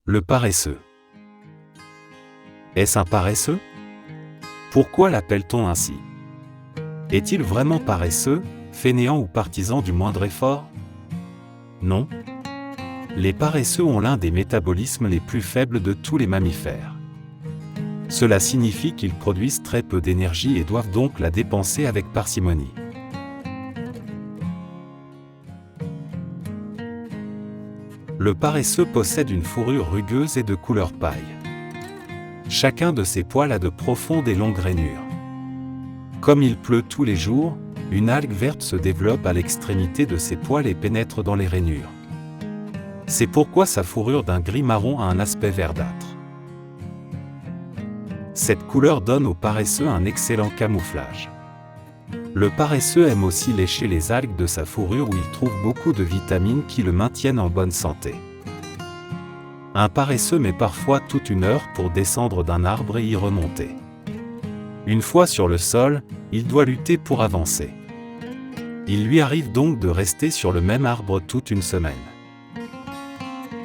Le paresseux. Est-ce un paresseux? Pourquoi l'appelle-t-on ainsi? Est-il vraiment paresseux, fainéant ou partisan du moindre effort? Non. Les paresseux ont l'un des métabolismes les plus faibles de tous les mammifères. Cela signifie qu'ils produisent très peu d'énergie et doivent donc la dépenser avec parcimonie. Le paresseux possède une fourrure rugueuse et de couleur paille. Chacun de ses poils a de profondes et longues rainures. Comme il pleut tous les jours, une algue verte se développe à l'extrémité de ses poils et pénètre dans les rainures. C'est pourquoi sa fourrure d'un gris marron a un aspect verdâtre. Cette couleur donne au paresseux un excellent camouflage. Le paresseux aime aussi lécher les algues de sa fourrure où il trouve beaucoup de vitamines qui le maintiennent en bonne santé. Un paresseux met parfois toute une heure pour descendre d'un arbre et y remonter. Une fois sur le sol, il doit lutter pour avancer. Il lui arrive donc de rester sur le même arbre toute une semaine.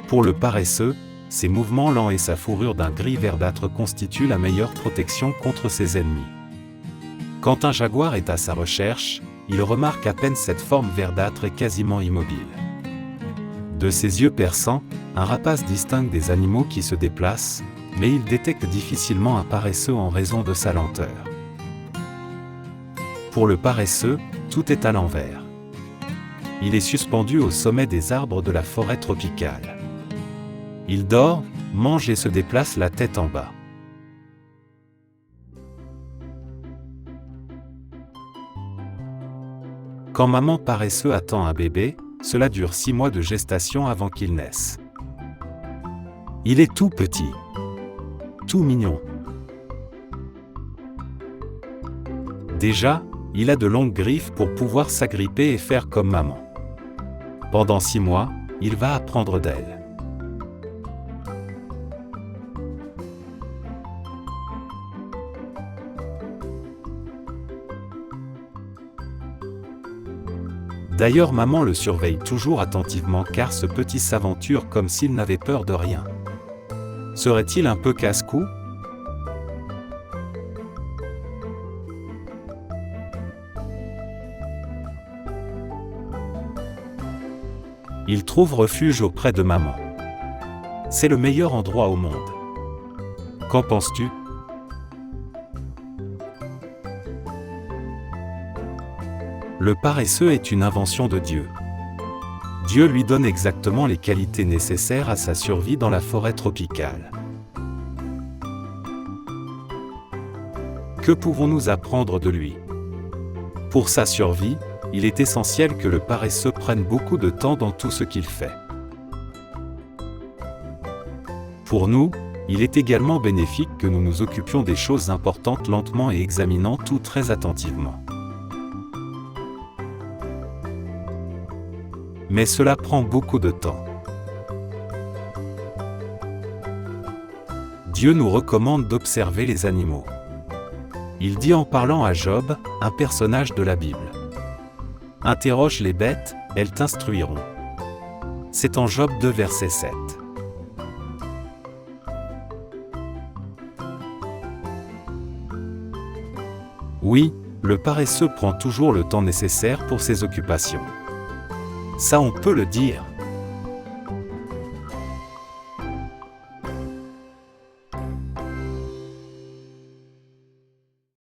Pour le paresseux, ses mouvements lents et sa fourrure d'un gris verdâtre constituent la meilleure protection contre ses ennemis. Quand un jaguar est à sa recherche, il remarque à peine cette forme verdâtre et quasiment immobile. De ses yeux perçants, un rapace distingue des animaux qui se déplacent, mais il détecte difficilement un paresseux en raison de sa lenteur. Pour le paresseux, tout est à l'envers. Il est suspendu au sommet des arbres de la forêt tropicale. Il dort, mange et se déplace la tête en bas. Quand maman paresseux attend un bébé, cela dure 6 mois de gestation avant qu'il naisse. Il est tout petit, tout mignon. Déjà, il a de longues griffes pour pouvoir s'agripper et faire comme maman. Pendant 6 mois, il va apprendre d'elle. D'ailleurs, maman le surveille toujours attentivement car ce petit s'aventure comme s'il n'avait peur de rien. Serait-il un peu casse-cou? Il trouve refuge auprès de maman. C'est le meilleur endroit au monde. Qu'en penses-tu? Le paresseux est une invention de Dieu. Dieu lui donne exactement les qualités nécessaires à sa survie dans la forêt tropicale. Que pouvons-nous apprendre de lui? Pour sa survie, il est essentiel que le paresseux prenne beaucoup de temps dans tout ce qu'il fait. Pour nous, il est également bénéfique que nous nous occupions des choses importantes lentement et examinant tout très attentivement. Mais cela prend beaucoup de temps. Dieu nous recommande d'observer les animaux. Il dit en parlant à Job, un personnage de la Bible. Interroge les bêtes, elles t'instruiront. C'est en Job 2 verset 7. Oui, le paresseux prend toujours le temps nécessaire pour ses occupations. Ça on peut le dire.